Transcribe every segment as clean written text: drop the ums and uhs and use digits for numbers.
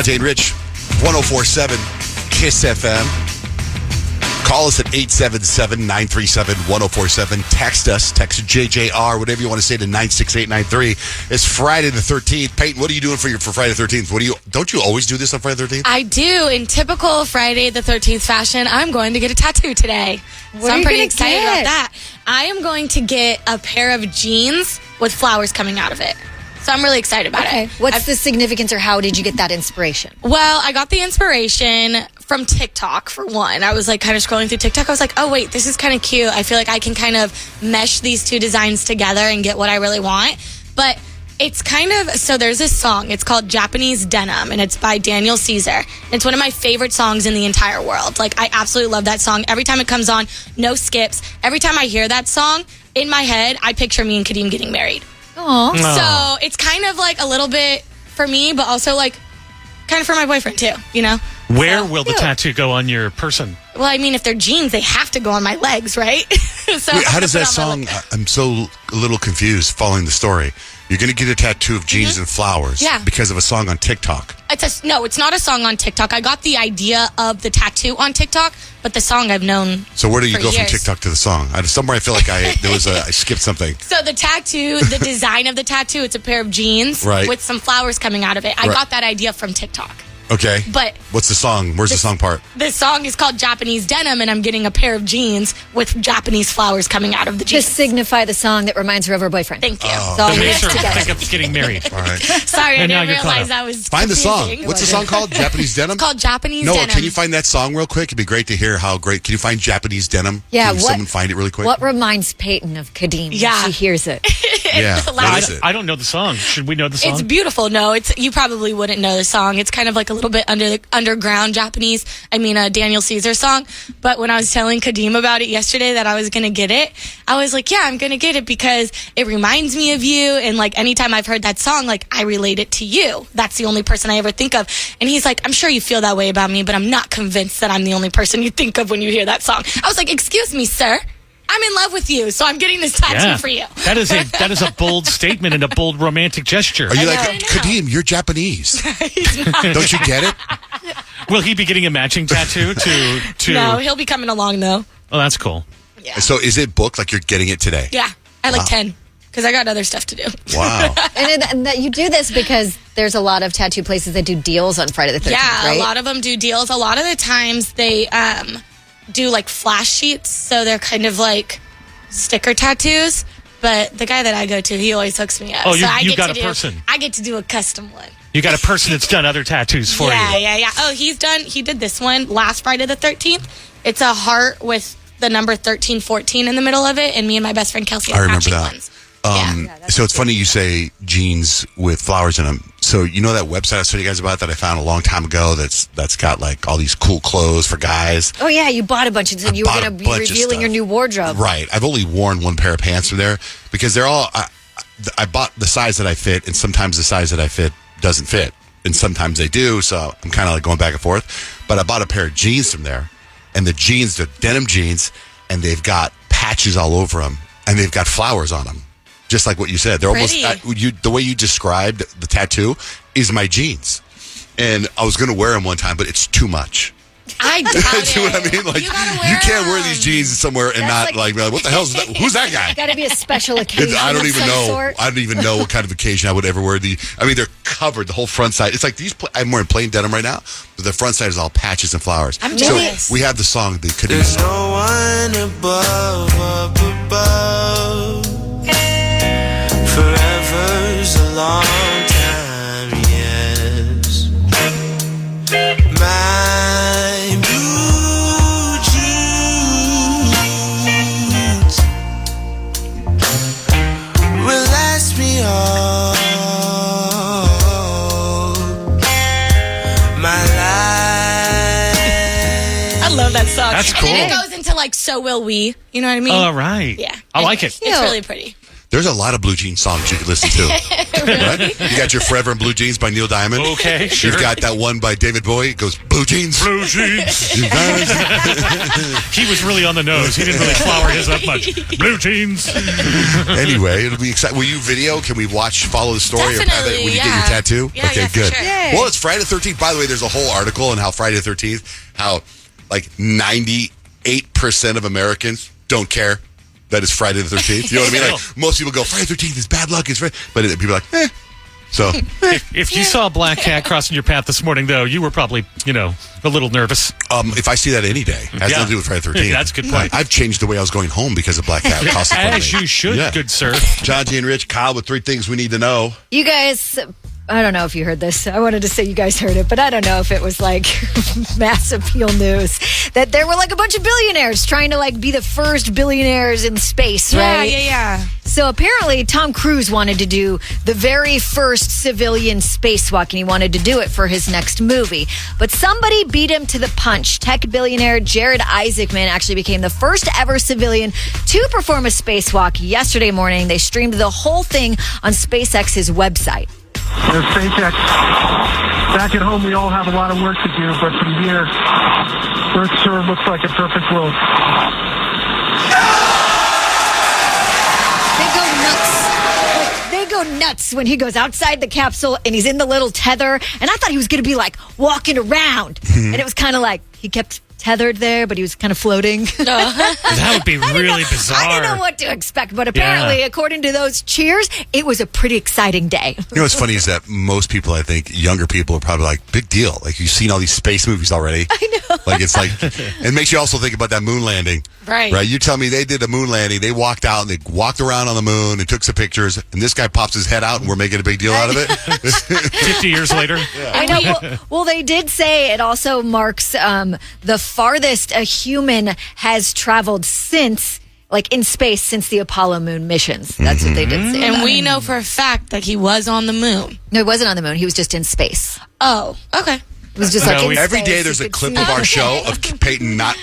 Jay and Rich, 104.7 KISS FM. Call us at 877-937-1047. Text us. Text JJR, whatever you want to say, to 96893. It's Friday the 13th. Peyton, what are you doing for Friday the 13th? Don't you always do this on Friday the 13th? I do. In typical Friday the 13th fashion, I'm going to get a tattoo today. So I'm pretty excited about that. I am going to get a pair of jeans with flowers coming out of it. So I'm really excited about it. What's the significance, or how did you get that inspiration? Well, I got the inspiration from TikTok, for one. I was like kind of scrolling through TikTok. I was like, oh, wait, this is kind of cute. I feel like I can kind of mesh these two designs together and get what I really want. But it's kind of, so there's this song. It's called Japanese Denim, and it's by Daniel Caesar. It's one of my favorite songs in the entire world. Like, I absolutely love that song. Every time it comes on, no skips. Every time I hear that song, in my head, I picture me and Kadeem getting married. Aww. So it's kind of like a little bit for me, but also like kind of for my boyfriend too, you know? Where will the tattoo go on your person? Well, I mean, if they're jeans, they have to go on my legs, right? So wait, how does that song, I'm so a little confused following the story. You're going to get a tattoo of jeans and flowers because of a song on TikTok. No, it's not a song on TikTok. I got the idea of the tattoo on TikTok, but the song I've known. So where do you go years. from TikTok to the song? Somewhere I feel like I skipped something. So the tattoo, the design of the tattoo, it's a pair of jeans with some flowers coming out of it. I got that idea from TikTok. Okay. But what's the song? Where's the song part? The song is called Japanese Denim, and I'm getting a pair of jeans with Japanese flowers coming out of the jeans. To signify the song that reminds her of her boyfriend. Thank you. That makes her think of getting married. All right. Sorry, I didn't realize that was Find the confusing. song. What's the song called? Japanese Denim? It's called Japanese Denim. Can you find that song real quick? It'd be great to hear how great. Can you find Japanese Denim? Yeah. Can someone find it really quick? What reminds Peyton of Kadeem when she hears it? Yeah. What is it? I don't know the song. Should we know the song? It's beautiful. No, you probably wouldn't know the song. It's kind of like a little bit underground Japanese. I mean, a Daniel Caesar song. But when I was telling Kadeem about it yesterday that I was going to get it, I was like, yeah, I'm going to get it because it reminds me of you. And like anytime I've heard that song, like I relate it to you. That's the only person I ever think of. And he's like, I'm sure you feel that way about me, but I'm not convinced that I'm the only person you think of when you hear that song. I was like, excuse me, sir. I'm in love with you, so I'm getting this tattoo for you. That is a bold statement and a bold romantic gesture. Are you like, Kadeem, you're Japanese. Don't you get it? Will he be getting a matching tattoo to... No, he'll be coming along, though. Oh, that's cool. Yeah. So is it booked like you're getting it today? Yeah, at like 10, because I got other stuff to do. Wow. and you do this because there's a lot of tattoo places that do deals on Friday the 13th, right? A lot of them do deals. A lot of the times they... do like flash sheets, so they're kind of like sticker tattoos, but the guy that I go to, he always hooks me up. Oh, so you got a person. I get to do a custom one. You got a person that's done other tattoos for you. Yeah. Oh, he did this one last Friday the 13th. It's a heart with the number 1314 in the middle of it, and me and my best friend Kelsey are matching ones. So it's funny you say jeans with flowers in them. So you know that website I was telling you guys about that I found a long time ago that's got like all these cool clothes for guys? Oh, yeah, you bought a bunch. And you were going to be revealing your new wardrobe. Right. I've only worn one pair of pants from there because they're all... I bought the size that I fit, and sometimes the size that I fit doesn't fit. And sometimes they do, so I'm kind of like going back and forth. But I bought a pair of jeans from there, and the jeans, they're denim jeans, and they've got patches all over them, and they've got flowers on them. Just like what you said. They're almost the way you described the tattoo is my jeans. And I was going to wear them one time, but it's too much. I doubt it. See what I mean? Like you can't wear these jeans somewhere and not like what the hell is that? Who's that guy? Got to be a special occasion. I don't even know. Sort. I don't even know what kind of occasion I would ever wear I mean, they're covered. The whole front side. It's like these. I'm wearing plain denim right now, but the front side is all patches and flowers. I'm jealous. So we have the song. There's no one above, up above. Forever's a long time, yes. My blue jeans will last me all my life. I love that song. That's cool. And then it goes into like So Will We. You know what I mean? All right. Yeah. I like it. It's really pretty. There's a lot of Blue Jeans songs you could listen to. Right? You got your Forever in Blue Jeans by Neil Diamond. Okay, sure. You've got that one by David Bowie. It goes, Blue Jeans. Blue jeans. He was really on the nose. He didn't really flower his up much. Blue jeans. Anyway, it'll be exciting. Will you video? Can we follow the story? Or have it when you get your tattoo? Yeah, okay, yeah, for good. sure. Yay. Well, it's Friday the 13th. By the way, there's a whole article on how Friday the 13th, how like 98% of Americans don't care that it's Friday the 13th. You know what I mean? Like most people go, Friday the 13th is bad luck. It's Friday. But people are like, eh. So If you saw a black cat crossing your path this morning, though, you were probably, a little nervous. if I see that any day, it has nothing to do with Friday the 13th. That's a good point. I've changed the way I was going home because of black cat crossing front of As me. you should, Yeah. good sir. John G. and Rich, Kyle with 3 things we need to know. You guys, I don't know if you heard this. I wanted to say you guys heard it, but I don't know if it was like mass appeal news that there were like a bunch of billionaires trying to like be the first billionaires in space, right? Yeah. So apparently Tom Cruise wanted to do the very first civilian spacewalk, and he wanted to do it for his next movie. But somebody beat him to the punch. Tech billionaire Jared Isaacman actually became the first ever civilian to perform a spacewalk yesterday morning. They streamed the whole thing on SpaceX's website. There's SpaceX. Back at home, we all have a lot of work to do, but from here, Earth sure looks like a perfect world. They go nuts when he goes outside the capsule and he's in the little tether. And I thought he was going to be like walking around. And it was kind of like he kept tethered there, but he was kind of floating. That would be really bizarre. I didn't know what to expect, but apparently, according to those cheers, it was a pretty exciting day. You know what's funny is that most people, I think, younger people are probably like, big deal. Like, you've seen all these space movies already. I know. Like, it's like, it makes you also think about that moon landing. Right. Right? You tell me they did a moon landing. They walked out and they walked around on the moon and took some pictures. And this guy pops his head out and we're making a big deal out of it. 50 years later. I know. Well, they did say it also marks the farthest a human has traveled since, like in space, since the Apollo moon missions. That's what they did say. And we know for a fact that he was on the moon. No, he wasn't on the moon. He was just in space. Oh, okay. It was just No, like in Every space. day You there's a could clip see of our him. show of Peyton not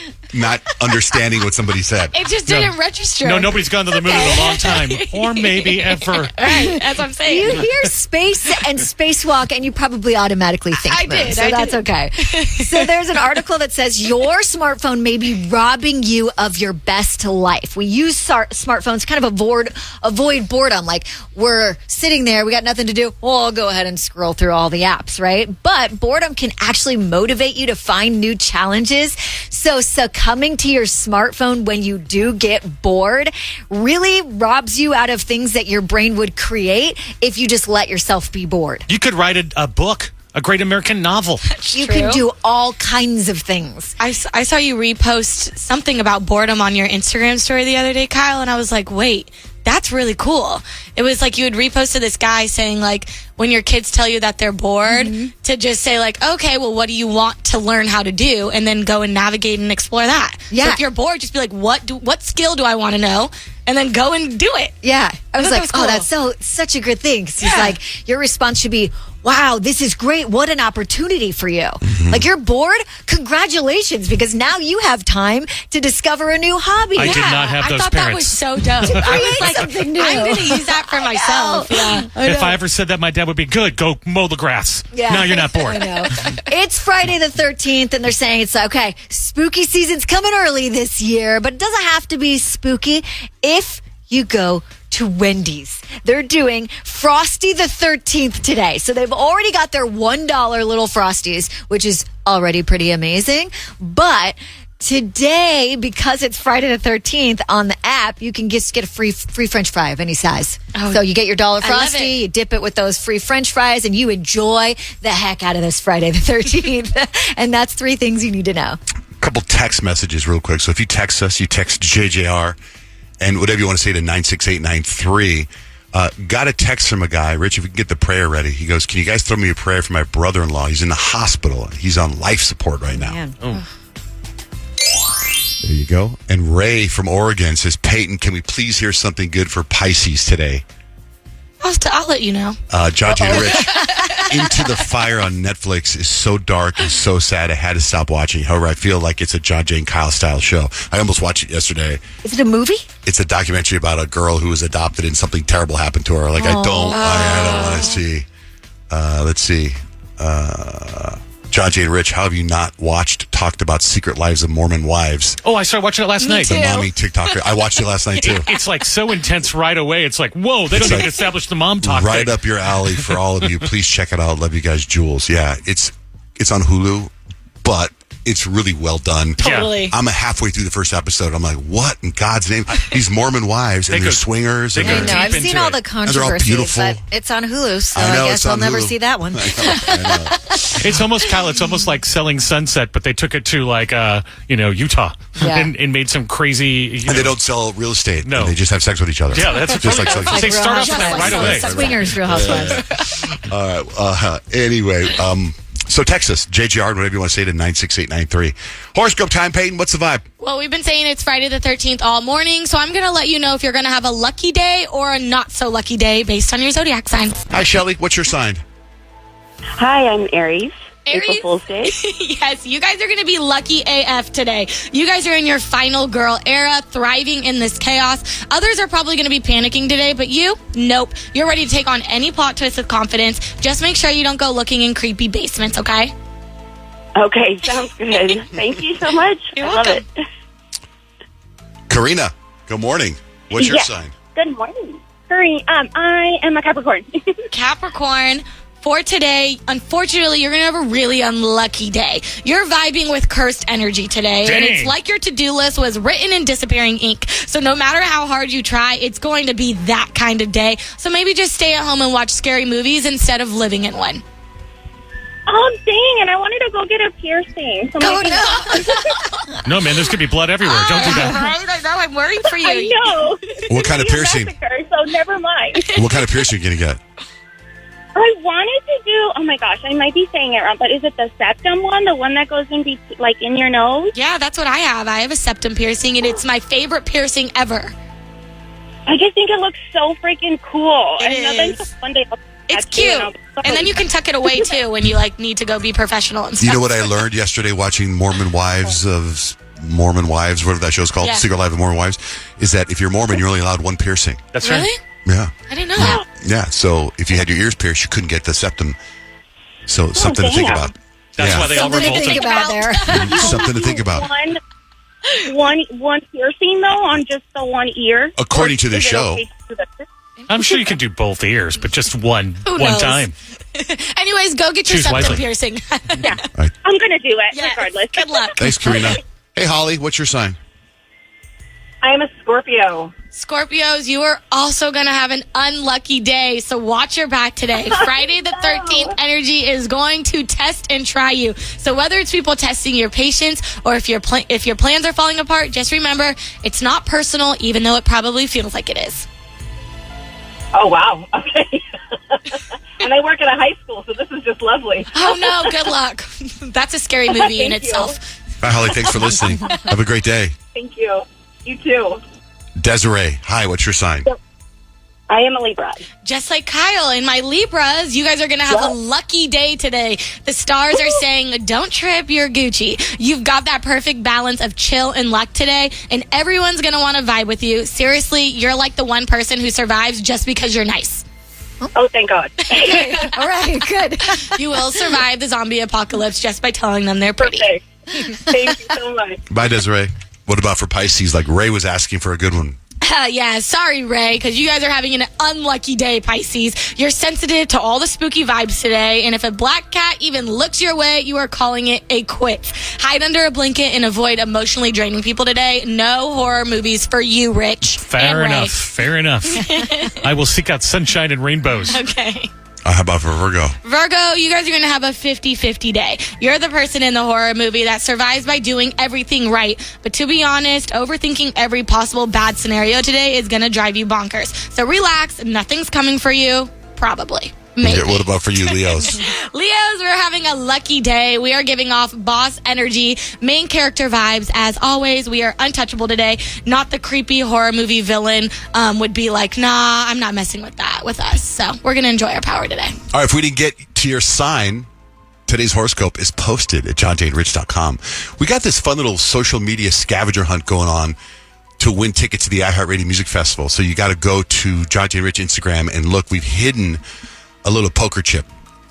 understanding what somebody said. It just didn't register. No, nobody's gone to the moon in a long time. Or maybe ever. Right, that's what I'm saying. You hear space and spacewalk, and you probably automatically think I moon, did, so I that's did. okay. So there's an article that says your smartphone may be robbing you of your best life. We use smartphones to kind of avoid boredom. Like we're sitting there, we got nothing to do. Well, I'll go ahead and scroll through all the apps, right? But boredom can actually motivate you to find new challenges. So succumbing to your smartphone when you do get bored really robs you out of things that your brain would create if you just let yourself be bored. You could write a book, a great American novel. You True. can do all kinds of things. I saw you repost something about boredom on your Instagram story the other day, Kyle, and I was like, wait, that's really cool. It was like you had reposted this guy saying, like, when your kids tell you that they're bored, to just say, like, okay, well, what do you want to learn how to do? And then go and navigate and explore that. Yeah. So if you're bored, just be like, what skill do I want to know? And then go and do it. Yeah. I was thought like, that was cool. oh, that's such a good thing. 'Cause Yeah. It's like, your response should be, wow, this is great. What an opportunity for you. Like, you're bored? Congratulations, because now you have time to discover a new hobby. I did not have I those thought that was parents. so dope. I create was like, something new. I'm going to use that for myself. Yeah. If I ever said that, my dad would be good. Go mow the grass. Yeah. Now you're not bored. I know. It's Friday the 13th, and they're saying it's okay. Spooky season's coming early this year, but it doesn't have to be spooky if you go to Wendy's. They're doing Frosty the 13th today. So they've already got their $1 little Frosties, which is already pretty amazing. But today, because it's Friday the 13th, on the app, you can just get a free French fry of any size. Oh, So you get your $1 I love Frosty, it. you dip it with those free French fries, and you enjoy the heck out of this Friday the 13th. And that's 3 things you need to know. Couple text messages real quick. So if you text us, you text JJR and whatever you want to say to 96893. Got a text from a guy, Rich, if we can get the prayer ready. He goes, can you guys throw me a prayer for my brother-in-law? He's in the hospital. He's on life support right now. Man. There you go. And Ray from Oregon says, Peyton, can we please hear something good for Pisces today? I'll let you know. John G. and Rich. Into the Fire on Netflix is so dark and so sad. I had to stop watching. However, I feel like it's a John, Jane, Kyle style show. I almost watched it yesterday. Is it a movie? It's a documentary about a girl who was adopted and something terrible happened to her. Like, I don't want to see. Let's see. John, Jane, Rich, how have you not talked about Secret Lives of Mormon Wives? Oh, I started watching it last night. The mommy TikToker. I watched it last night, too. It's like so intense right away. It's like, whoa, they don't even establish the mom talk Right thing. up your alley for all of you. Please check it out. Love you guys, Jules. Yeah, it's on Hulu, but it's really well done. Totally. I'm halfway through the first episode. I'm like, what in God's name? These Mormon wives and they're swingers. they And go I they're, know. I've deep seen into all it. the they're all controversies, beautiful. but it's on Hulu, so I know, I it's guess I'll on never Hulu. see that one. I know. It's almost, Kyle, it's almost like selling Sunset, but they took it to like, Utah Yeah. and made some crazy. And they don't sell real estate. No. They just have sex with each other. Yeah, that's just like totally- sex. They start off Real with that right away. Housewives. Swingers, Real Housewives. Anyway, so text us, JJR, whatever you want to say, to 96893. Horoscope time, Peyton. What's the vibe? Well, we've been saying it's Friday the 13th all morning, so I'm going to let you know if you're going to have a lucky day or a not so lucky day based on your zodiac sign. Hi, Shelly. What's your sign? Hi, I'm Aries. April Aries? Fool's Day. Yes, you guys are going to be lucky AF today. You guys are in your final girl era, thriving in this chaos. Others are probably going to be panicking today, but you, nope. You're ready to take on any plot twist with confidence. Just make sure you don't go looking in creepy basements, okay? Okay, sounds good. Thank you so much. You're I love welcome. it. Karina, good morning. What's your Yeah. sign? Good morning. Hurry. I am a Capricorn. Capricorn, for today, unfortunately, you're going to have a really unlucky day. You're vibing with cursed energy today, and it's Dang. like your to-do list was written in disappearing ink. So no matter how hard you try, it's going to be that kind of day. So maybe just stay at home and watch scary movies instead of living in one. Oh, dang, and I wanted to go get a piercing. So Oh, maybe- No, man, there's going to be blood everywhere. Don't do that. Right? I know. I'm worried for you. I know. What kind of It's a piercing? massacre, so never mind. What kind of piercing are you going to get? I wanted to do, oh my gosh, I might be saying it wrong, but is it the septum one? The one that goes in, like, in your nose? Yeah, that's what I have. I have a septum piercing, and it's my favorite piercing ever. I just think it looks so freaking cool. It And then is. one day I'll It's tattoo cute. I'll- And then you can tuck it away, too, when you, need to go be professional and stuff. You know what I learned yesterday watching Mormon Wives, whatever that show's called, Yeah. Secret Life of Mormon Wives, is that if you're Mormon, you're only allowed one piercing. That's Really? right. Yeah. I didn't know that. Yeah. So if you had your ears pierced, you couldn't get the septum. So something to think damn. about. That's Yeah. why they all Something to revolted. think about there. Something to think about. One piercing though on just the one ear. According to the Is it show. okay to do that? I'm sure you can do both ears, but just one Who one knows? time. Anyways, go get your Choose septum wisely. piercing. Yeah, Right. I'm gonna do it Yes. regardless. Good luck. Thanks, Karina. Hey, Holly, what's your sign? I am a Scorpio. Scorpios, you are also going to have an unlucky day, so watch your back today. Friday the 13th energy is going to test and try you. So whether it's people testing your patience or if your plans are falling apart, just remember it's not personal, even though it probably feels like it is. Oh, wow. Okay. And I work at a high school, so this is just lovely. Oh no, good luck. That's a scary movie in Thank you. itself. Hi, Holly. Thanks for listening. Have a great day. Thank you. You too. Desiree, hi. What's your sign? I am a Libra. Just like Kyle and my Libras, you guys are going to have a lucky day today. The stars are saying, don't trip, you're Gucci. You've got that perfect balance of chill and luck today, and everyone's going to want to vibe with you. Seriously, you're like the one person who survives just because you're nice. Oh, thank God. All right, good. You will survive the zombie apocalypse just by telling them they're pretty. Okay. Thank you so much. Bye, Desiree. What about for Pisces? Like Ray was asking for a good one. Yeah, sorry, Ray, because you guys are having an unlucky day, Pisces. You're sensitive to all the spooky vibes today, and if a black cat even looks your way, you are calling it a quit. Hide under a blanket and avoid emotionally draining people today. No horror movies for you, Rich. Fair and Ray. enough. Fair enough. I will seek out sunshine and rainbows. Okay. How about for Virgo? Virgo, you guys are going to have a 50-50 day. You're the person in the horror movie that survives by doing everything right. But to be honest, overthinking every possible bad scenario today is going to drive you bonkers. So relax. Nothing's coming for you. Probably. Maybe. What about for you, Leos? Leos, we're having a lucky day. We are giving off boss energy, main character vibes. As always, we are untouchable today. Not the creepy horror movie villain would be like, nah, I'm not messing with that with us. So we're going to enjoy our power today. All right, if we didn't get to your sign, today's horoscope is posted at johnjanerich.com. We got this fun little social media scavenger hunt going on to win tickets to the iHeartRadio Music Festival. So you got to go to John J. Rich Instagram and look. We've hidden a little poker chip.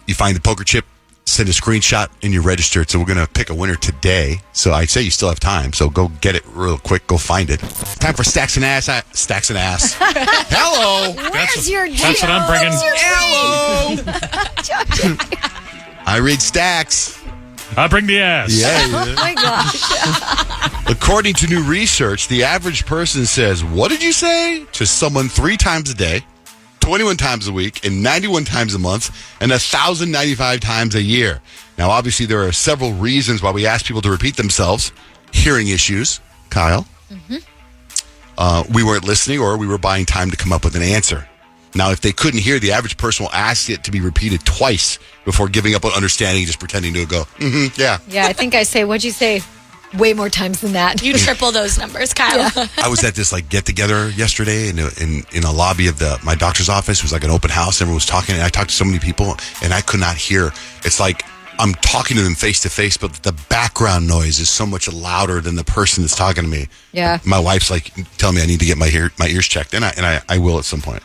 You find the poker chip, send a screenshot, and you're registered. So we're going to pick a winner today. So I'd say you still have time. So go get it real quick. Go find it. Time for Stacks and Ass. Stacks and Ass. Hello. Where's your That's what I'm bringing. Hello. I read Stacks. I bring the ass. Yeah. Oh my gosh. According to new research, the average person says, "What did you say?" to someone 3 times a day, 21 times a week, and 91 times a month, and 1,095 times a year. Now, obviously, there are several reasons why we ask people to repeat themselves. Hearing issues. Kyle? We weren't listening, or we were buying time to come up with an answer. Now, if they couldn't hear, the average person will ask it to be repeated twice before giving up on understanding, just pretending to go, yeah. Yeah, I think I say, what'd you say? Way more times than that. You triple those numbers, Kyle. I was at this get together yesterday in a lobby of my doctor's office. It was like an open house. Everyone was talking, and I talked to so many people, and I could not hear. It's like I'm talking to them face to face, but the background noise is so much louder than the person that's talking to me. Yeah. My wife's like telling me I need to get my ears checked, and I will at some point.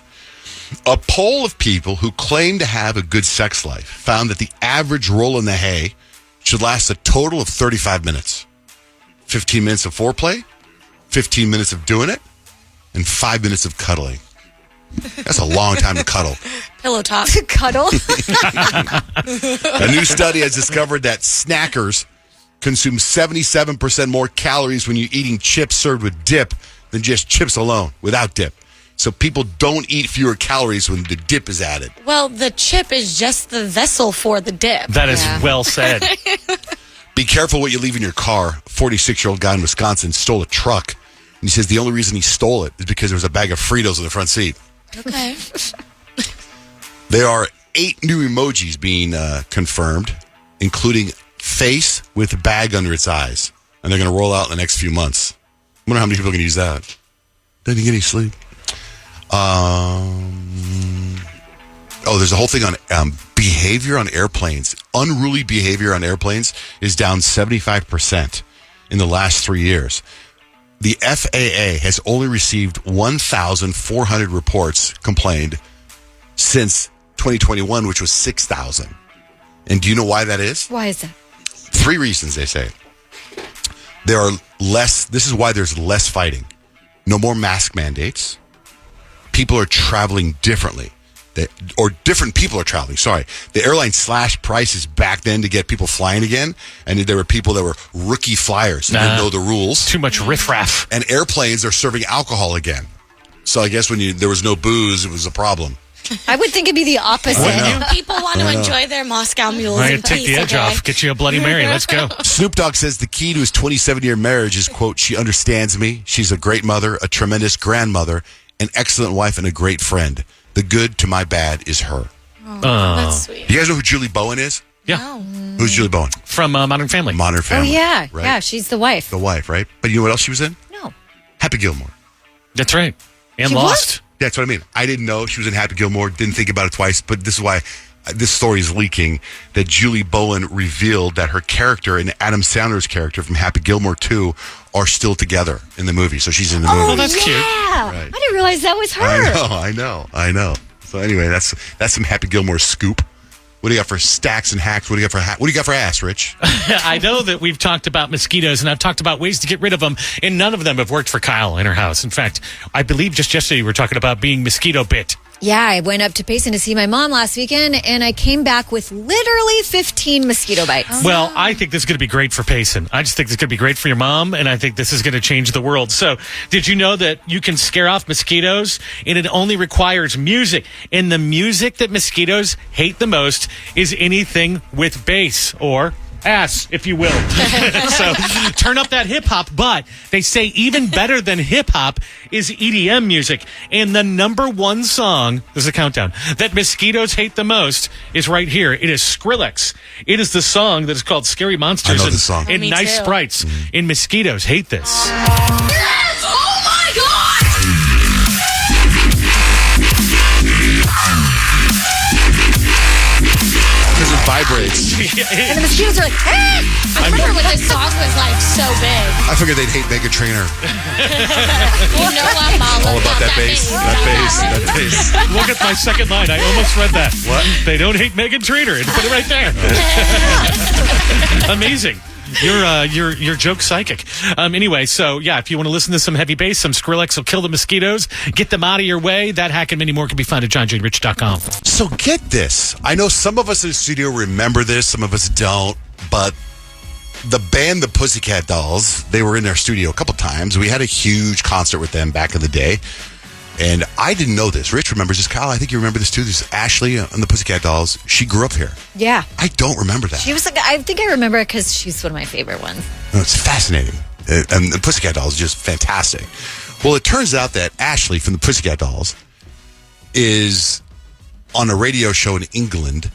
A poll of people who claim to have a good sex life found that the average roll in the hay should last a total of 35 minutes. 15 minutes of foreplay, 15 minutes of doing it, and 5 minutes of cuddling. That's a long time to cuddle. Pillow talk. Cuddle. A new study has discovered that snackers consume 77% more calories when you're eating chips served with dip than just chips alone, without dip. So people don't eat fewer calories when the dip is added. Well, the chip is just the vessel for the dip. That is well said. Be careful what you leave in your car. A 46-year-old guy in Wisconsin stole a truck. And he says the only reason he stole it is because there was a bag of Fritos in the front seat. Okay. There are 8 new emojis being confirmed, including face with a bag under its eyes. And they're going to roll out in the next few months. I wonder how many people are going to use that. Didn't get any sleep. There's a whole thing on behavior on airplanes. Unruly behavior on airplanes is down 75% in the last 3 years. The FAA has only received 1,400 reports complained since 2021, which was 6,000. And do you know why that is? Why is that? 3 reasons, they say. This is why there's less fighting. No more mask mandates. People are traveling differently. Different people are traveling, sorry. The airline slashed prices back then to get people flying again, and there were people that were rookie flyers who didn't know the rules. Too much riffraff. And airplanes are serving alcohol again. So I guess when there was no booze, it was a problem. I would think it'd be the opposite. People want to enjoy their Moscow mules I'm in going to take peace, the edge okay? off. Get you a Bloody Mary. Let's go. Snoop Dogg says the key to his 27-year marriage is, quote, "She understands me. She's a great mother, a tremendous grandmother, an excellent wife, and a great friend. The good to my bad is her." That's sweet. You guys know who Julie Bowen is? Yeah. No. Who's Julie Bowen? From Modern Family. Modern Oh, Family. yeah. Right? Yeah, she's the wife. The wife, right? But you know what else she was in? No. Happy Gilmore. That's right. And She Lost. That's what I mean. I didn't know she was in Happy Gilmore. Didn't think about it twice. But this is why this story is leaking, that Julie Bowen revealed that her character and Adam Sandler's character from Happy Gilmore 2 are still together in the movie. So she's in the movie. Oh, that's cute. Yeah. Right. I didn't realize that was her. I know. So anyway, that's some Happy Gilmore scoop. What do you got for stacks and hacks? What do you got for ass, Rich? I know that we've talked about mosquitoes, and I've talked about ways to get rid of them, and none of them have worked for Kyle in her house. In fact, I believe just yesterday we were talking about being mosquito bit. Yeah, I went up to Payson to see my mom last weekend, and I came back with literally 15 mosquito bites. Well, I think this is going to be great for Payson. I just think this is going to be great for your mom, and I think this is going to change the world. So, did you know that you can scare off mosquitoes, and it only requires music? And the music that mosquitoes hate the most is anything with bass or ass, if you will. So turn up that hip hop. But they say even better than hip hop is EDM music. And the number one song, there's a countdown, that mosquitoes hate the most is right here. It is Skrillex. It is the song that is called Scary Monsters I know this song. and Me Nice too. Sprites. And mosquitoes hate this. Yes! Oh my God! Because it vibrates. And the mosquitoes are like, ah! I remember when this song was like so big. I figured they'd hate Megan Trainor. You know I'm All about that bass. That bass. Look at my second line. I almost read that. What? They don't hate Megan Trainor. And put it right there. Amazing. You're joke psychic. Anyway, so yeah, if you want to listen to some heavy bass, some Skrillex will kill the mosquitoes, get them out of your way. That hack and many more can be found at johnjrich.com. So get this. I know some of us in the studio remember this, some of us don't, but the band, the Pussycat Dolls, they were in our studio a couple times. We had a huge concert with them back in the day. And I didn't know this. Rich remembers this. Kyle, I think you remember this too. This is Ashley and the Pussycat Dolls. She grew up here. yeah. I don't remember that. She was like, I think I remember it because she's one of my favorite ones. No, it's fascinating. And the Pussycat Dolls is just fantastic. Well, it turns out that Ashley from the Pussycat Dolls is on a radio show in England,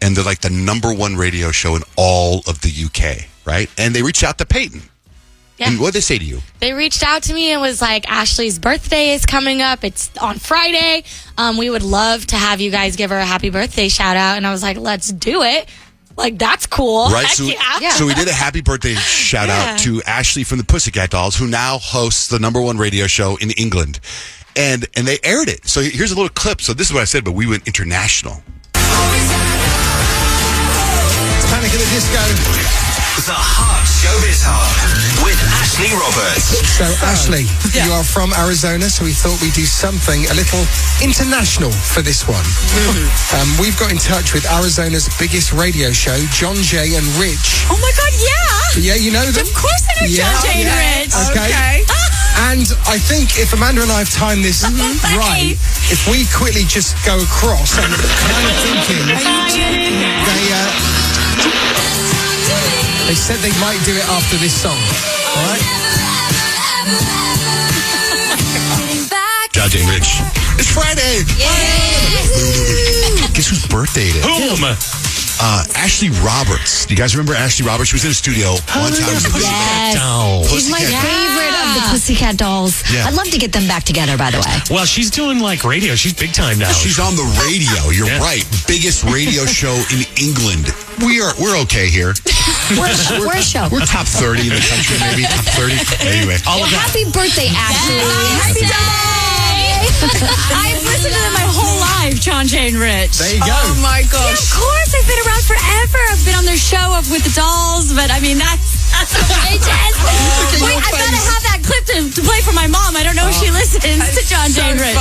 and they're like the number one radio show in all of the UK, right? And they reached out to Peyton. Yeah. And what did they say to you? They reached out to me and was like, Ashley's birthday is coming up. It's on Friday. We would love to have you guys give her a happy birthday shout out. And I was like, let's do it. Like, that's cool. Right, Heck so, yeah. so we did a happy birthday shout out to Ashley from the Pussycat Dolls, who now hosts the number one radio show in England. And they aired it. So here's a little clip. So this is what I said, but we went international. Panic at the Disco. The Hot Showbiz Hub with Ashley Roberts. So, Ashley, you are from Arizona, so we thought we'd do something a little international for this one. We've got in touch with Arizona's biggest radio show, John Jay and Rich. Oh my God, yeah! Yeah, you know them? Of course I know John Jay and Rich. Okay. And I think if Amanda and I have timed this right, if we quickly just go across, I'm kind of thinking they said they might do it after this song. All right? John Jay Rich. It's Friday. Guess whose birthday it is? Boom! Ashley Roberts. Do you guys remember Ashley Roberts? She was in the studio one time. Yes. She's my favorite of the Pussycat Dolls. Yeah. I'd love to get them back together, by the way. Well, she's doing like radio. She's big time now. She's on the radio. You're Yeah. right. Biggest radio show in England. We're okay here. We're a show. We're top 30 in the country, maybe top 30. Anyway, all of that. Happy birthday, Ashley. Happy I've listened to them my whole life, John Jay and Rich. There you go. Oh my gosh. Yeah, of course. I've been around forever. I've been on their show with the dolls, but I mean, that's outrageous. Wait, I've got to have that clip to play for my mom. I don't know if she listens to John Jay and Rich.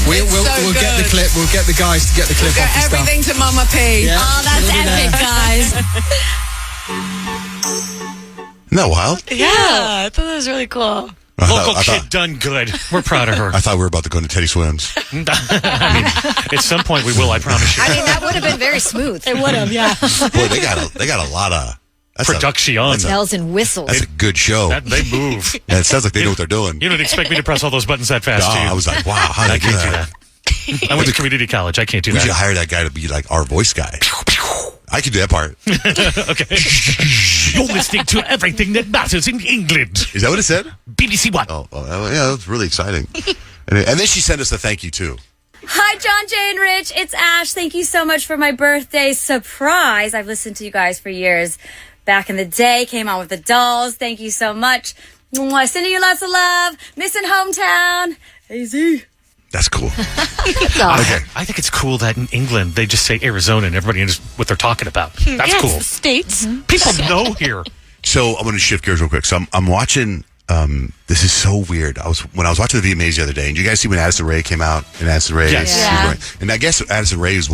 We'll get the clip. We'll get the guys to get the clip off the Everything to Mama P. Yeah. Oh, that's epic, guys. isn't that wild? Yeah, I thought that was really cool. Local I kid done good. We're proud of her. I thought we were about to go into Teddy Swims. I mean, at some point we will, I promise you. I mean, that would have been very smooth. It would have, yeah. Boy, they got a lot of Production. Bells and whistles. That's a good show. They move. Yeah, it sounds like they know what they're doing. You don't expect me to press all those buttons that fast, do you? I was like, wow, how did I I do can't do that? that. I went to community college. I can't do We should that. hire that guy to be like our voice guy. I could do that part. Okay. You're listening to everything that matters in England. Is that what it said? BBC One. Oh, yeah, that's really exciting. And then she sent us a thank you too. Hi, John Jay and Rich. It's Ash. Thank you so much for my birthday surprise. I've listened to you guys for years. Back in the day, came on with the dolls. Thank you so much. Mwah. Sending you lots of love. Missing hometown. AZ. That's cool. Okay. I think it's cool that in England they just say Arizona and everybody knows what they're talking about. That's Yes, cool. States. People know here. So I'm going to shift gears real quick. So I'm watching. This is so weird. When I was watching the VMAs the other day, and you guys see when Addison Rae came out, and Addison Rae, Yes. Yeah. and I guess Addison Rae is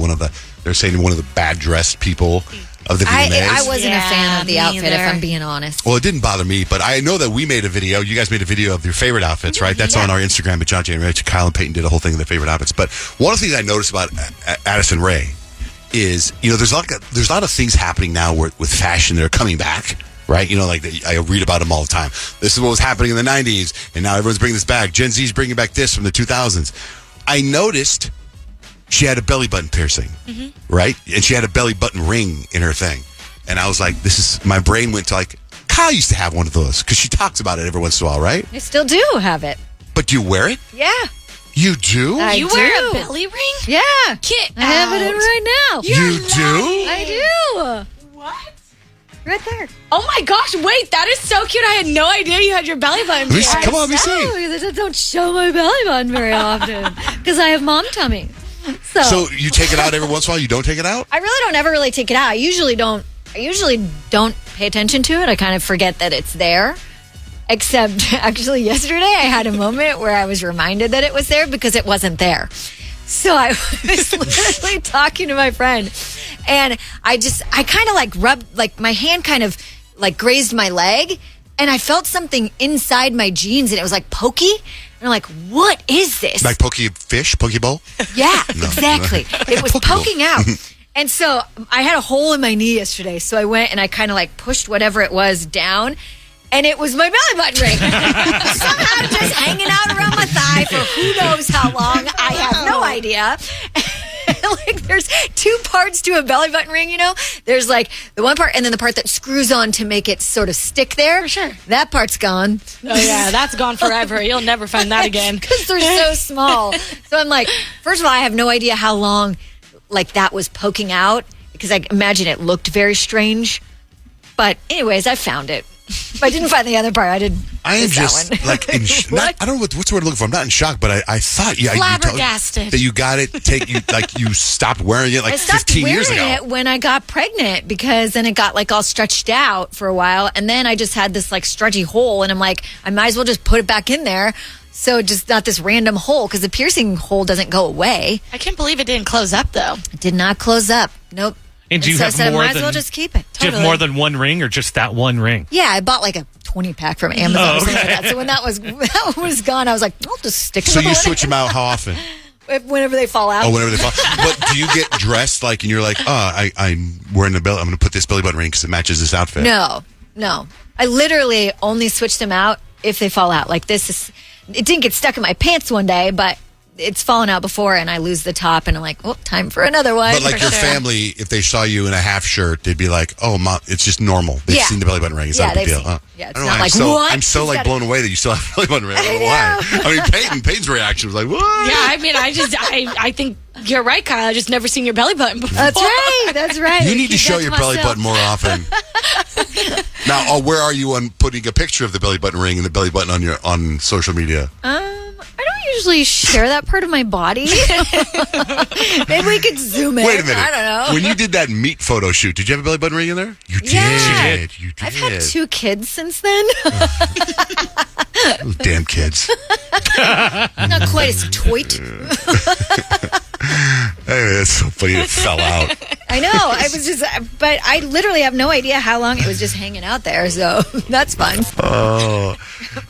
they're saying one of the bad dressed people of the VMAs. I wasn't a fan of the Yeah, outfit, me if either. I'm being honest. Well, it didn't bother me, but I know that we made a video. You guys made a video of your favorite outfits, right? That's on our Instagram at John J. and Rich. Kyle and Peyton did a whole thing of their favorite outfits. But one of the things I noticed about Addison Rae is, there's a lot of things happening now with fashion that are coming back, right? I read about them all the time. This is what was happening in the 90s, and now everyone's bringing this back. Gen Z's bringing back this from the 2000s. I noticed she had a belly button piercing, right? And she had a belly button ring in her thing. And I was like, my brain went to Kyle used to have one of those because she talks about it every once in a while, right? I still do have it. But do you wear it? Yeah. You do? You wear a belly ring? Yeah. Get I have it in out. right now. You do? I do. What? Right there. Oh my gosh, wait, that is so cute. I had no idea you had your belly button. Let me see. Come on, let me see. I don't show my belly button very often because I have mom tummy. So you take it out every once in a while? You don't take it out? I really don't ever really take it out. I usually don't pay attention to it. I kind of forget that it's there. Except, actually, yesterday I had a moment where I was reminded that it was there because it wasn't there. So I was literally talking to my friend, and I kind of rubbed, my hand kind of grazed my leg, and I felt something inside my jeans, and it was pokey. And I'm like, what is this? Like pokey fish? Poke bowl? Yeah, exactly. It was poking out. And so I had a hole in my knee yesterday. So I went and I kind of pushed whatever it was down. And it was my belly button ring. Somehow just hanging out around my thigh for who knows how long. I have no idea. There's two parts to a belly button ring, There's the one part and then the part that screws on to make it sort of stick there. For sure. That part's gone. Oh, yeah, that's gone forever. You'll never find that again. Because they're so small. So I'm first of all, I have no idea how long that was poking out because I imagine it looked very strange. But anyways, I found it. If I didn't find the other part, I am just I don't know what's the word I'm looking for. I'm not in shock, but I thought flabbergasted that you got it. You stopped wearing it I stopped 15 years ago. wearing it when I got pregnant because then it got all stretched out for a while, and then I just had this stretchy hole, and I'm I might as well just put it back in there. So just not this random hole because the piercing hole doesn't go away. I can't believe it didn't close up though. It did not close up. Nope. And do you have I more might than? as well just keep it. Do you have more than one ring, or just that one ring? Yeah, I bought a 20-pack from Amazon or something like that. So when that was gone, I was I'll just stick it. So you switch them out how often? Whenever they fall out. Oh, whenever they fall. But do you get dressed and you're I'm wearing the belly. I'm going to put this belly button ring because it matches this outfit. No. I literally only switch them out if they fall out. It didn't get stuck in my pants one day, but it's fallen out before, and I lose the top, and I'm time for another one. But your family, if they saw you in a half shirt, they'd be like, "Oh, Mom, it's just normal." They've seen the belly button ring. It's not a big deal. Yeah, it's I don't not know, what? I'm so blown away that you still have a belly button ring. I don't know why. Peyton's reaction was what? Yeah, I think you're right, Kyle. I just never seen your belly button before. That's right. You need to show your belly button more often. Now, where are you on putting a picture of the belly button ring and the belly button on social media? I don't usually share that part of my body. Maybe we could zoom in. Wait a minute. I don't know. When you did that meat photo shoot, did you have a belly button ring in there? You did. Yeah. You did. I've had 2 kids since then. Those damn kids. Not quite as toit. Anyway, that's so funny it fell out. I know. But I literally have no idea how long it was just hanging out there. So that's fun. Oh,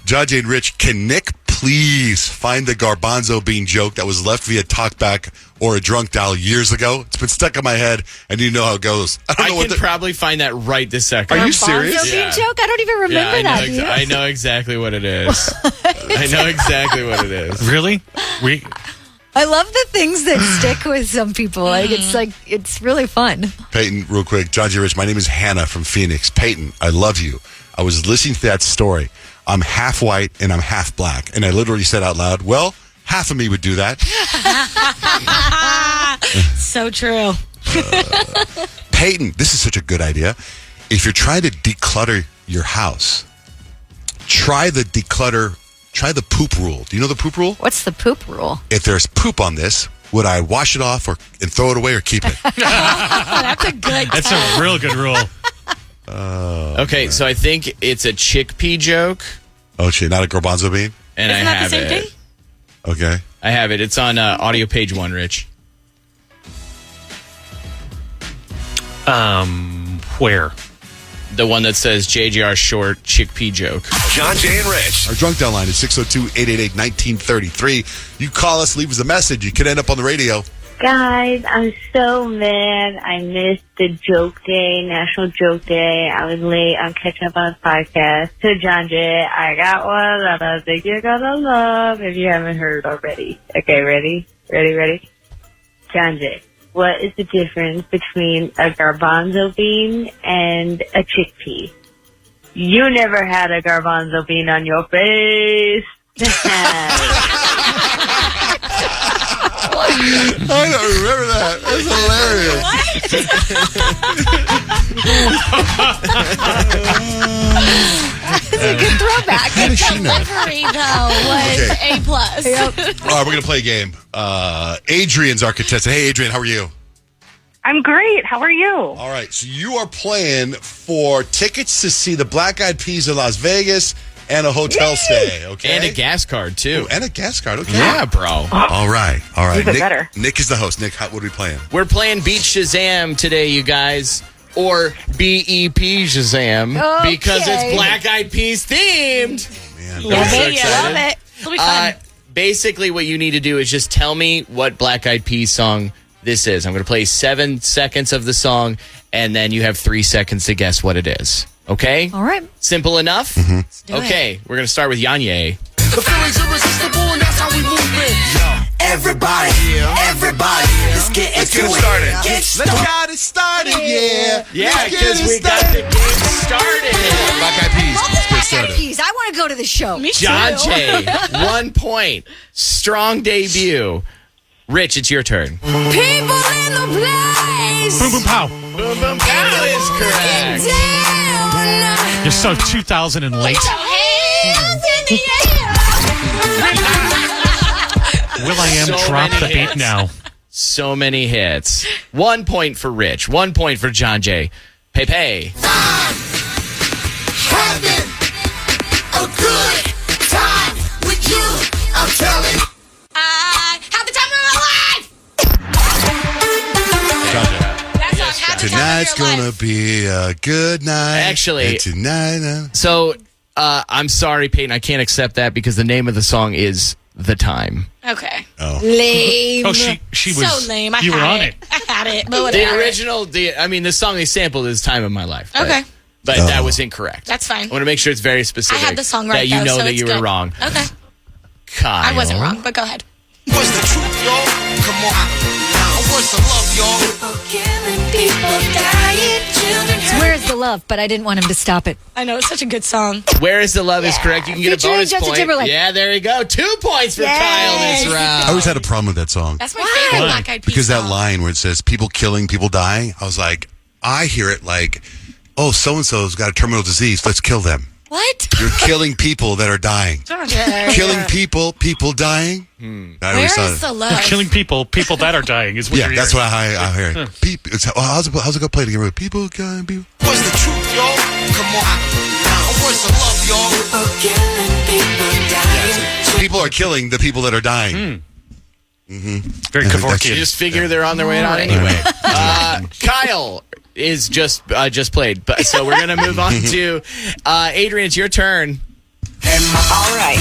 Judge and Rich, can Nick please find the garbanzo bean joke that was left via talkback or a drunk dial years ago? It's been stuck in my head, and you know how it goes. I don't know can probably find that right this second. Are you serious? Garbanzo bean joke? I don't even remember that. Do you? I know exactly what it is. I know exactly what it is. Really? I love the things that stick with some people. It's really fun. Peyton, real quick. Judge and Rich, my name is Hannah from Phoenix. Peyton, I love you. I was listening to that story. I'm half white and I'm half black. And I literally said out loud, well, half of me would do that. So true. Peyton, this is such a good idea. If you're trying to declutter your house, try the poop rule. Do you know the poop rule? What's the poop rule? If there's poop on this, would I wash it off and throw it away or keep it? That's a good That's a real good rule. Okay, so I think it's a chickpea joke. Oh, shit, not a garbanzo bean? And Isn't I that have the same it. thing? Okay. I have it. It's on audio page 1, Rich. Where? The one that says JJR short chickpea joke. John Jay and Rich. Our drunk down line is 602-888-1933. You call us, leave us a message. You could end up on the radio. Guys, I'm so mad. I missed the joke day, National Joke Day. I was late on catching up on the podcast. To John Jay, I got one that I think you're gonna love if you haven't heard already. Okay, ready? John Jay, what is the difference between a garbanzo bean and a chickpea? You never had a garbanzo bean on your face. I don't remember that. That's hilarious. That's a good throwback. How does she know? Delivery, though, was Okay. A+. All right, we're going to play a game. Adrian's our contestant. Hey, Adrian, how are you? I'm great. How are you? All right, so you are playing for tickets to see the Black Eyed Peas in Las Vegas and a hotel stay, okay? And a gas card, too. Ooh, and a gas card, okay. Yeah, bro. All right. Even Nick, better. Nick is the host. Nick, what are we playing? We're playing Beat Shazam today, you guys. Or BEP Shazam. Okay. Because it's Black Eyed Peas themed. Man, Yeah, so baby, I excited. love it. It'll be fun. Basically, what you need to do is just tell me what Black Eyed Peas song this is. I'm going to play 7 seconds of the song, and then you have 3 seconds to guess what it is. Okay? All right. Simple enough? Okay, we're going to start with Yanye. The feeling's irresistible, and that's how we move it. Everybody, let's get into it. Let's get it started, yeah. Yeah, Let's get because it we got the game started. Black Eyed Peas. Love the Let's get Black Eyed started. Peas. I want to go to the show. Me too. John Jay, 1 point. Strong debut. Rich, it's your turn. People in the place. Boom, boom, pow. Boom, boom, pow is correct. You're so 2000 and late. Will I am So drop many the beat hits. now. So many hits. 1 point for Rich. 1 point for John Jay. Pepe. Having a good time with you, I'm telling. I had the time of my life. That song had the Tonight's time of your gonna life. be a good night. Actually- And tonight. So, I'm sorry, Peyton. I can't accept that because the name of the song is The Time. Okay. Lame. Oh, she was. So lame. I you were had on it. I had it, but The whatever. original, the song they sampled is Time of My Life. But, Okay. But that was incorrect. That's fine. I want to make sure it's very specific. I had the song right, That you though, know so that it's you were good. wrong. Okay. Kyle. I wasn't wrong, but go ahead. What's the truth, y'all? Come on. What's the love, y'all? So where is the love? But I didn't want him to stop it. I know, it's such a good song. Where is the Love is correct. You can get a Featuring bonus Justin point. Timberlake. Yeah, there you go. 2 points for Kyle this round. I always had a problem with that song. That's my favorite Black Eyed Peas Because that song. line where it says people killing, people dying, I was like, I hear it like, oh, so-and-so's got a terminal disease. Let's kill them. What? You're killing people that are dying. Killing people dying. I always Where thought is it. the love? Killing people I are dying is what Yeah, you're that's hearing. what I hear. People, how's it go? Play it again. People killing people. What's the truth, y'all? Come on. What's the love, y'all? People are killing the people that are dying. Very Yeah, You Kevorkian. just figure they're on their way out anyway. Kyle is just played. But so we're gonna move on to Adrian. It's your turn. All right.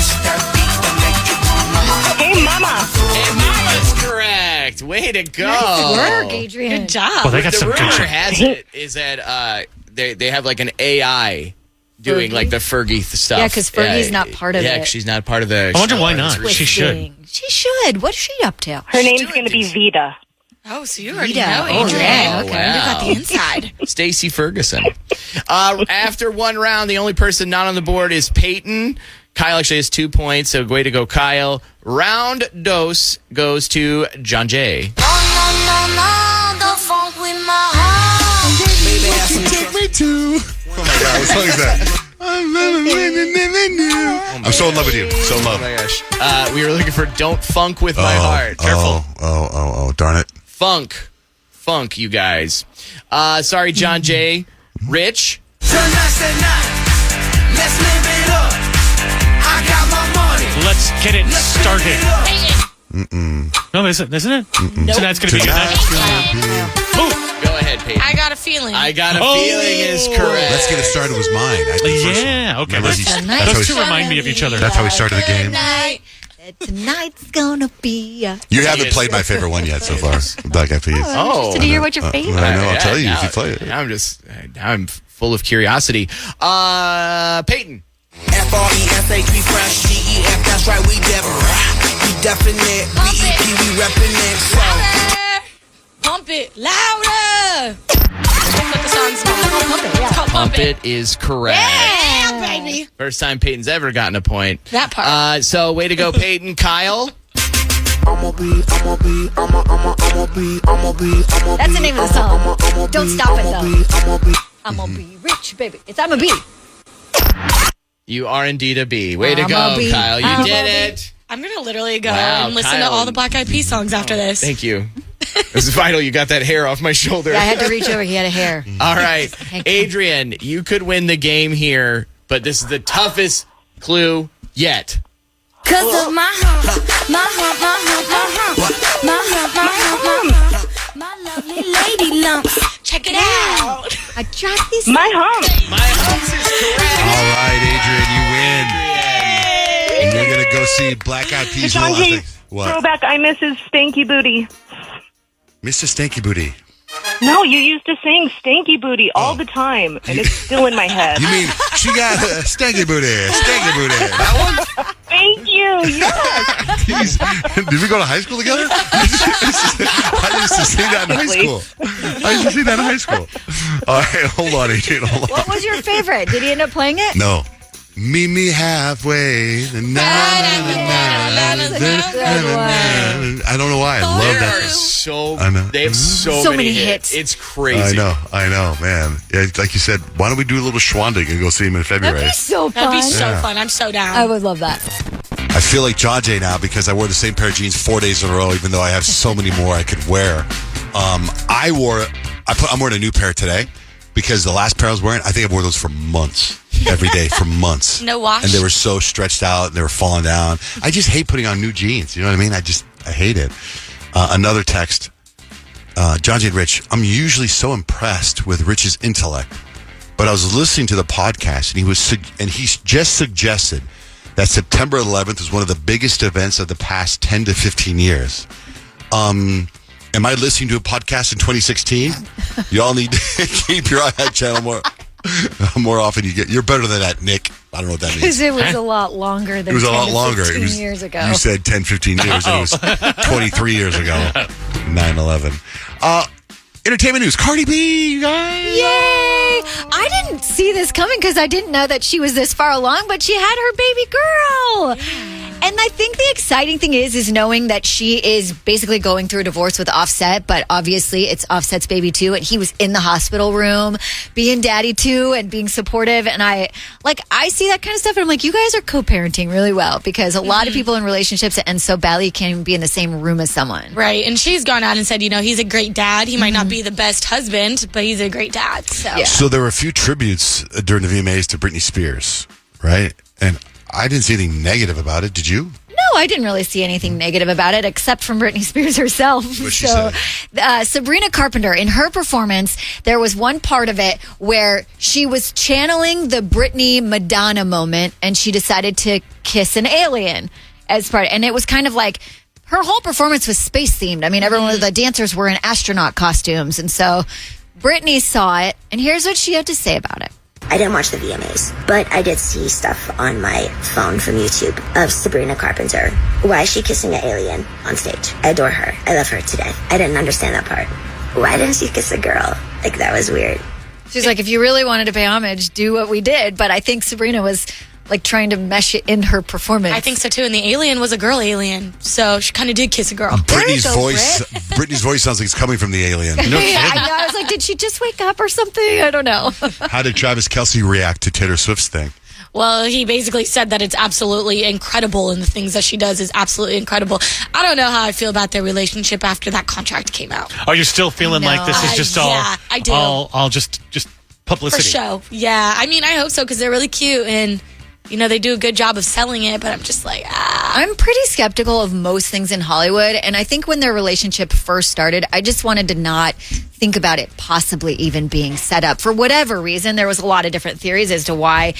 Hey, Mama. And Mama's correct. Way to go. Nice work, Adrian. Good job. Well, they got The some good rumor shit. has it is that they have like an AI doing Fergie? like the Fergie stuff. Yeah, 'cause Fergie's not part of Yeah, it. 'cause she's not part of the. I wonder why show. not. It's She should. Twisting. She should. What's she up to? Her name's going to be Vita. Oh, so you already Vita. know, Oh, Adrian. yeah, okay. You got the inside. Stacey Ferguson. After one round, the only person not on the board is Peyton. Kyle actually has 2 points, so way to go, Kyle. Round dose goes to John Jay. Take me to. Oh my God, what song is that? I'm so in love with you. So in love. Oh my gosh. We were looking for Don't Funk With My Heart. Careful. Oh, darn it. Funk, you guys. Sorry, John Jay. Rich. Tonight's the night. Let's live it up. I got my money. Let's get it started. Mm-mm. No, isn't it? Nope. Tonight's going to be a good night. Oh, Go ahead, Peyton. I got a feeling. I got a Oh. feeling is correct. Let's Get It Started was mine. I did the first one. yeah. Okay. Remember, Those he's- nice that's how those he- two remind me of each other. That's how we started the game. Night. Tonight's gonna be a... You haven't played my favorite one yet so far. Black Eyed Peas. Interested to hear what your favorite... I know. I'll tell you if you play it. I'm full of curiosity. Peyton. FRESH, we fresh, GEF, that's right, we definite, BEP, we reppin' it, so. Pump it louder. That's what the song's called. It's called Pump It is correct. Yeah, baby. First time Peyton's ever gotten a point. That part. So way to go, Peyton. Kyle. That's the name of the song. Don't stop it, though. I'm gonna be rich, baby. I'm a B. You are indeed a B. Way to I'm go, a B. Kyle. You I'm did a it. I'm going to literally go Wow, and listen Kyle. to all the Black Eyed Peas songs after this. Thank you. This is vital. You got that hair off my shoulder. Yeah, I had to reach over. He had a hair. All right. Adrian, you could win the game here, but this is the toughest clue yet. Cause of my hump, my hump, my hump, my hump, my hump, my hump, my hump, my lovely lady lumps. Check it out. I dropped these. My hump. My humps is correct. All right, Adrian, you win. And you're going to go see Black Eyed Peas. John G, What? throwback, I miss his stanky booty. Mr. Stanky Booty. No, you used to sing stanky booty all the time, and it's still in my head. You mean she got a stanky booty, stanky booty. That one? Thank you. Yes. Jeez. Did we go to high school together? I used to sing that in high school. I used to sing that in high school. All right, hold on, Adrian. Hold on. What was your favorite? Did he end up playing it? No. Meet me halfway. I don't know why. I love that. They have so many many hits. hits. It's crazy. I know, man. Yeah, like you said, why don't we do a little schwanding and go see him in February? That'd be so fun. That'd be so fun. I'm so down. I would love that. I feel like John Jay now because I wore the same pair of jeans 4 days in a row, even though I have so many more I could wear. I'm wearing a new pair today because the last pair I was wearing, I think I wore those for months. Every day for months. No wash. And they were so stretched out and they were falling down. I just hate putting on new jeans. You know what I mean? I hate it. Another text. John J. and Rich, I'm usually so impressed with Rich's intellect, but I was listening to the podcast and he just suggested that September 11th is one of the biggest events of the past 10 to 15 years. Am I listening to a podcast in 2016? Y'all need to keep your eye on that channel more often. You're better than that, Nick. I don't know what that means. Because it was a lot longer than It was a lot longer. 15 years ago. You said 10, 15 years. And it was 23 years ago. 9/11. Entertainment news. Cardi B, you guys. Yay! I didn't see this coming because I didn't know that she was this far along, but she had her baby girl. And I think the exciting thing is knowing that she is basically going through a divorce with Offset, but obviously it's Offset's baby too, and he was in the hospital room being daddy too and being supportive. And I see that kind of stuff and I'm like, you guys are co-parenting really well because a lot of people in relationships that end so badly can't even be in the same room as someone. Right. And she's gone out and said, he's a great dad. He might not be the best husband, but he's a great dad. So there were a few tributes during the VMAs to Britney Spears, right? And I didn't see anything negative about it. Did you? No, I didn't really see anything negative about it except from Britney Spears herself. What she said? Sabrina Carpenter, in her performance, there was one part of it where she was channeling the Britney Madonna moment and she decided to kiss an alien as part. And it was kind of like her whole performance was space themed. I mean, everyone of the dancers were in astronaut costumes. And so Britney saw it and here's what she had to say about it. I didn't watch the VMAs, but I did see stuff on my phone from YouTube of Sabrina Carpenter. Why is she kissing an alien on stage? I adore her. I love her to death. I didn't understand that part. Why didn't she kiss a girl? Like, that was weird. She's like, if you really wanted to pay homage, do what we did. But I think Sabrina was like trying to mesh it in her performance. I think so too. And the alien was a girl alien, so she kind of did kiss a girl. Britney's voice sounds like it's coming from the alien. No kidding. I was like, did she just wake up or something? I don't know. How did Travis Kelce react to Taylor Swift's thing? Well, he basically said that it's absolutely incredible and the things that she does is absolutely incredible. I don't know how I feel about their relationship after that contract came out. Are you still feeling like this is just all? Yeah, I do. All just publicity. For show. Yeah. I mean, I hope so because they're really cute and they do a good job of selling it, but I'm just like, I'm pretty skeptical of most things in Hollywood. And I think when their relationship first started, I just wanted to not think think about it possibly even being set up for whatever reason. There was a lot of different theories as to why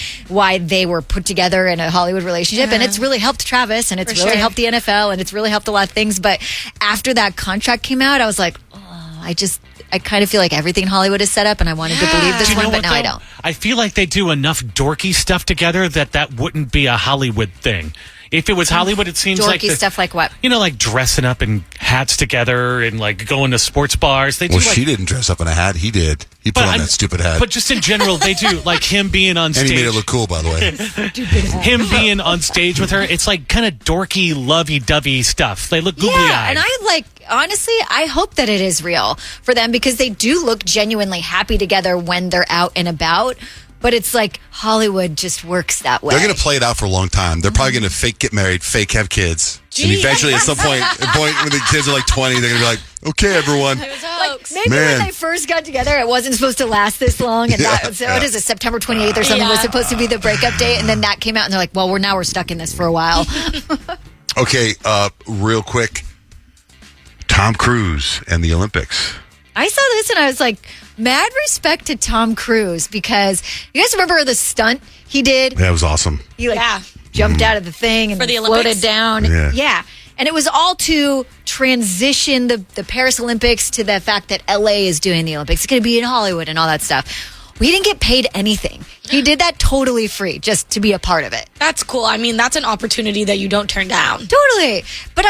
they were put together in a Hollywood relationship, and it's really helped Travis, and it's really helped the NFL, and it's really helped a lot of things. But after that contract came out, I was like, I kind of feel like everything in Hollywood is set up, and I wanted to believe this one, but now I don't. I feel like they do enough dorky stuff together that wouldn't be a Hollywood thing. If it was Hollywood, it seems like dorky stuff like what? Like dressing up in hats together and like going to sports bars. They do she didn't dress up in a hat. He did. He put on that stupid hat. But just in general, they do. Like him being on stage. And he made it look cool, by the way. Him being on stage with her, it's like kind of dorky, lovey-dovey stuff. They look googly-eyed. Yeah, and honestly, I hope that it is real for them because they do look genuinely happy together when they're out and about. But it's like Hollywood just works that way. They're going to play it out for a long time. They're probably going to fake get married, fake have kids. And eventually, at some point when the kids are like 20, they're going to be like, okay, everyone. Maybe when they first got together, it wasn't supposed to last this long. And that was, what is it, September 28th or something was supposed to be the breakup date. And then that came out and they're like, well, we're stuck in this for a while. Okay, real quick. Tom Cruise and the Olympics. I saw this and I was like, mad respect to Tom Cruise because you guys remember the stunt he did? That was awesome. He jumped out of the thing and For the floated Olympics? down. Yeah. And it was all to transition the Paris Olympics to the fact that LA is doing the Olympics. It's going to be in Hollywood and all that stuff. We didn't get paid anything. He did that totally free just to be a part of it. That's cool. I mean, that's an opportunity that you don't turn down. Totally. But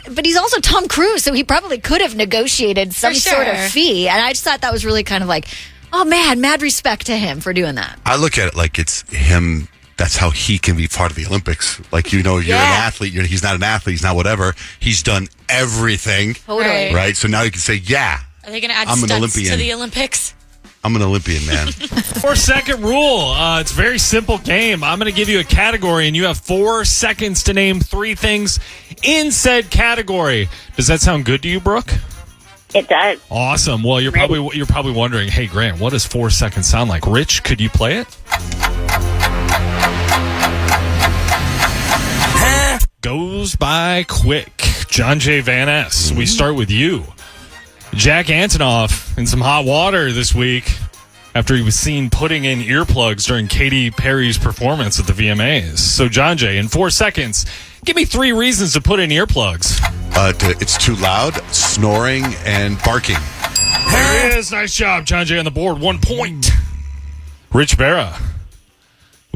but he's also Tom Cruise, so he probably could have negotiated some sort of fee. And I just thought that was really kind of like, oh man, mad respect to him for doing that. I look at it like it's him. That's how he can be part of the Olympics. Like, you're an athlete. He's not an athlete. He's not whatever. He's done everything. Totally. Right? So now you can say, Are they going to add I'm an stunts Olympian. to the Olympics? I'm an Olympian, man. 4-second rule. It's a very simple game. I'm going to give you a category, and you have 4 seconds to name 3 things in said category. Does that sound good to you, Brooke? It does. Awesome. Well, you're probably wondering, hey, Grant, what does 4 seconds sound like? Rich, could you play it? Goes by quick. John J. Van Ness, we start with you. Jack Antonoff in some hot water this week after he was seen putting in earplugs during Katy Perry's performance at the VMAs. So, John Jay, in 4 seconds, give me 3 reasons to put in earplugs. It's too loud, snoring, and barking. There it is. Nice job, John Jay, on the board. 1 point. Rich Berra.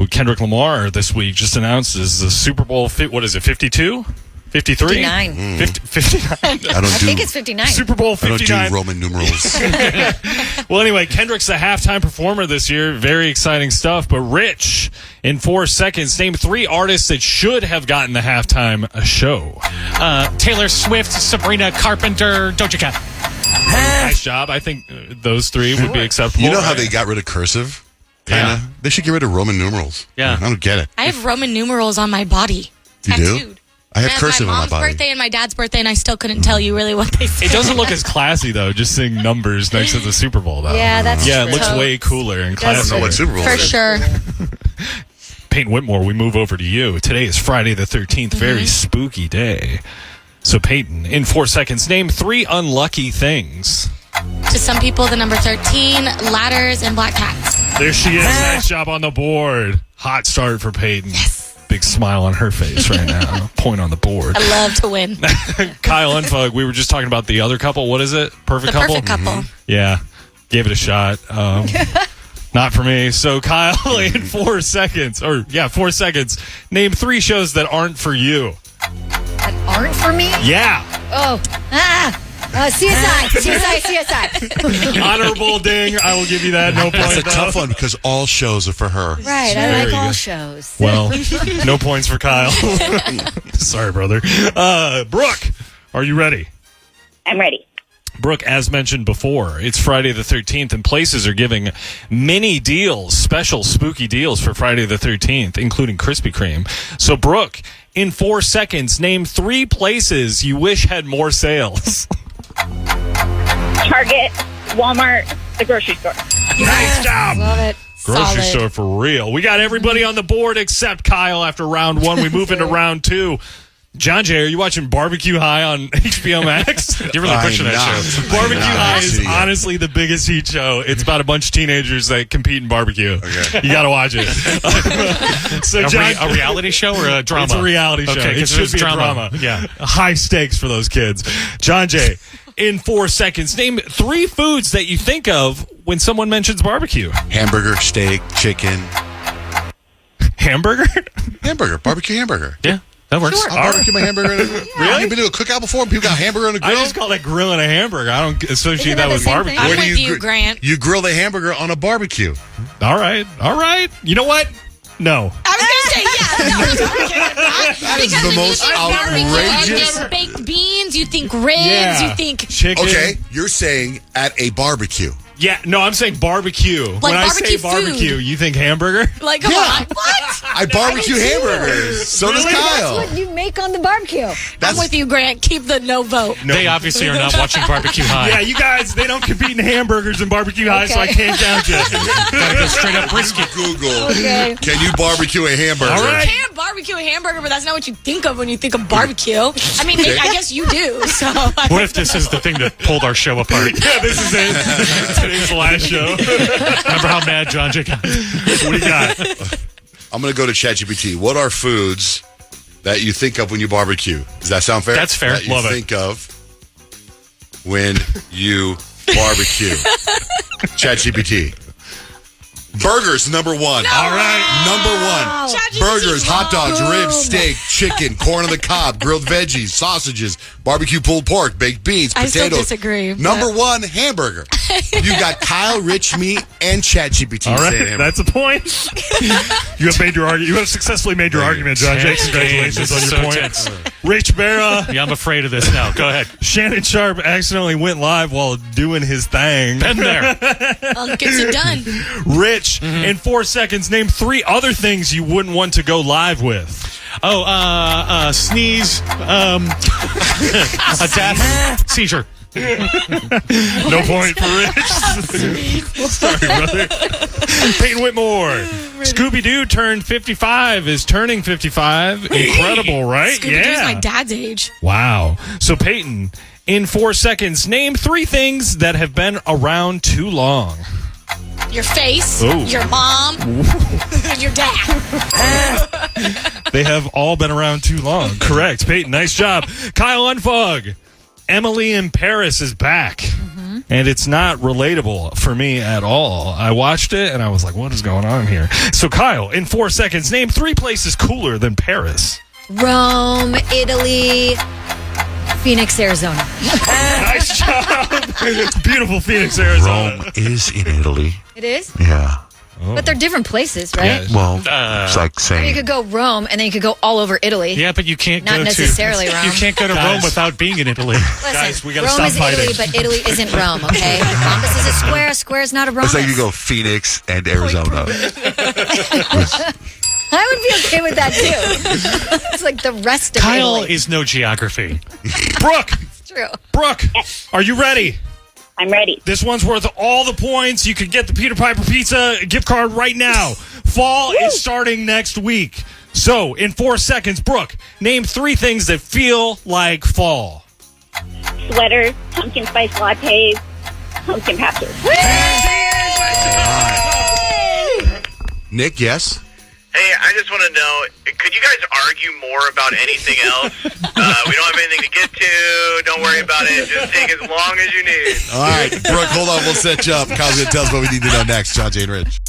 Kendrick Lamar this week just announced is the Super Bowl, 52? 53? 59. 59. I think it's 59. Super Bowl 59. I don't do Roman numerals. Well, anyway, Kendrick's the halftime performer this year. Very exciting stuff. But Rich, in 4 seconds, name 3 artists that should have gotten the halftime show. Taylor Swift, Sabrina Carpenter, Doja Cat. Nice job. I think those 3 would be acceptable. You know how they got rid of cursive? Yeah. They should get rid of Roman numerals. Yeah. I don't get it. I have Roman numerals on my body. You tattooed. do? I have cursive on my mom's body. birthday and my dad's birthday, and I still couldn't tell you really what they said. It doesn't look as classy, though, just seeing numbers next to the Super Bowl, though. Yeah, that's Yeah, true. it looks way cooler and classy. I don't know what Super Bowl For is. sure. Peyton Whitmore, we move over to you. Today is Friday the 13th, very spooky day. So, Peyton, in 4 seconds, name 3 unlucky things. To some people, the number 13, ladders, and black cats. There she is. Nice job on the board. Hot start for Peyton. Yes. Big smile on her face right now. Point on the board. I love to win. Kyle and Fug, we were just talking about the other couple. What is it? Perfect The couple? perfect couple. Yeah. Gave it a shot. Not for me. So, Kyle, in 4 seconds, 4 seconds, name 3 shows that aren't for you. That aren't for me? Yeah. CSI. Honorable ding. I will give you that. No point. That's a tough one because all shows are for her. Right, I like all shows. Well, no points for Kyle. Sorry, brother. Brooke, are you ready? I'm ready. Brooke, as mentioned before, it's Friday the 13th, and places are giving mini deals, special spooky deals for Friday the 13th, including Krispy Kreme. So, Brooke, in 4 seconds, name 3 places you wish had more sales. Target, Walmart, the grocery store. Nice job. Love it. Grocery Solid. store for real. We got everybody on the board except Kyle after round 1. We move into round 2. John Jay, are you watching Barbecue High on HBO Max? You're really pushing that show. Barbecue High is honestly the biggest heat show. It's about a bunch of teenagers that compete in barbecue. Okay. You got to watch it. So, a reality show or a drama? It's a reality show. Okay, it should be drama. Yeah. High stakes for those kids. John Jay, in 4 seconds, name 3 foods that you think of when someone mentions barbecue. Hamburger, steak, chicken. Hamburger? Hamburger. Barbecue hamburger. Yeah. That works. Sure. I'll barbecue my hamburger. Really? You've been to a cookout before and people got hamburger on the grill? I just call that grilling a hamburger. I don't associate that with barbecue. I'm with you, Grant. You grill the hamburger on a barbecue. All right. You know what? No. I was going to say, That is the most outrageous. You think baked beans, you think ribs, you think chicken. Okay, you're saying at a barbecue. Yeah, no, I'm saying barbecue. Like when I barbecue say barbecue, food. you think hamburger? Like, come on. What? I barbecue hamburgers. So does Kyle. That's what you make on the barbecue. I'm with you, Grant. Keep the no vote. They obviously are not watching Barbecue High. Yeah, you guys, they don't compete in hamburgers and Barbecue High, so I can't count you. Gotta go straight up brisket. Google. Okay. Can you barbecue a hamburger? All right. You can barbecue a hamburger, but that's not what you think of when you think of barbecue. I mean, I guess you do. So What if this is the thing that pulled our show apart? Yeah, this is it. Today's the last show. Remember how mad John Jay got? What do you got? I'm going to go to ChatGPT. What are foods that you think of when you barbecue? Does that sound fair? That's fair. That you Love it. think of when you barbecue. ChatGPT. Burgers, number 1. All right. Number 1. Burgers, hot dogs, ribs, steak, chicken, corn on the cob, grilled veggies, sausages, barbecue pulled pork, baked beans, I potatoes. still disagree. Number 1, hamburger. You got Kyle, Rich Meat, and ChatGPT. All saying right, hamburger. that's a point. You have made your argument. You have successfully made your argument, John Jay. Congratulations on your so point. tense. Rich Barra. Yeah, I'm afraid of this now. Go ahead. Shannon Sharp accidentally went live while doing his thing. Been there. Well, gets it done. Rich, in 4 seconds, name 3 other things you wouldn't want to go live with. Sneeze, a death, seizure. No point for Rich. Sorry, brother. Peyton Whitmore. Scooby-Doo turned 55, is turning 55. Incredible, right? Scooby-Doo's my dad's age. Wow. So, Peyton, in 4 seconds, name 3 things that have been around too long. Your face, Ooh. your mom, your dad. They have all been around too long. Correct. Peyton, nice job. Kyle Unfug. Emily in Paris is back. And it's not relatable for me at all. I watched it and I was like, what is going on here? So, Kyle, in 4 seconds, name 3 places cooler than Paris. Rome, Italy, Phoenix, Arizona. Nice job. Beautiful Phoenix, Arizona. Rome is in Italy. It is? Yeah. But they're different places, right? Yeah. Well, it's like You saying. could go Rome, and then you could go all over Italy. Yeah, but you can't Not go necessarily to Rome. You can't go to Rome without being in Italy. Listen, Guys, we gotta Rome stop is fighting. Italy, but Italy isn't Rome, okay? Rhombus is a square. A square is not a rhombus. It's like you go Phoenix and Arizona. I would be okay with that, too. It's like the rest of Kyle Italy. is no geography. Brooke. It's true. Brooke, are you ready? I'm ready. This one's worth all the points. You can get the Peter Piper Pizza gift card right now. Fall is starting next week. So, in 4 seconds, Brooke, name 3 things that feel like fall. Sweaters, pumpkin spice lattes, pumpkin patches. Nick, yes? Hey, I just want to know, could you guys argue more about anything else? We don't have anything to get to. Don't worry about it. Just take as long as you need. All right, Brooke, hold on. We'll set you up. Kyle's going to tell us what we need to know next. John, Jay, and Rich.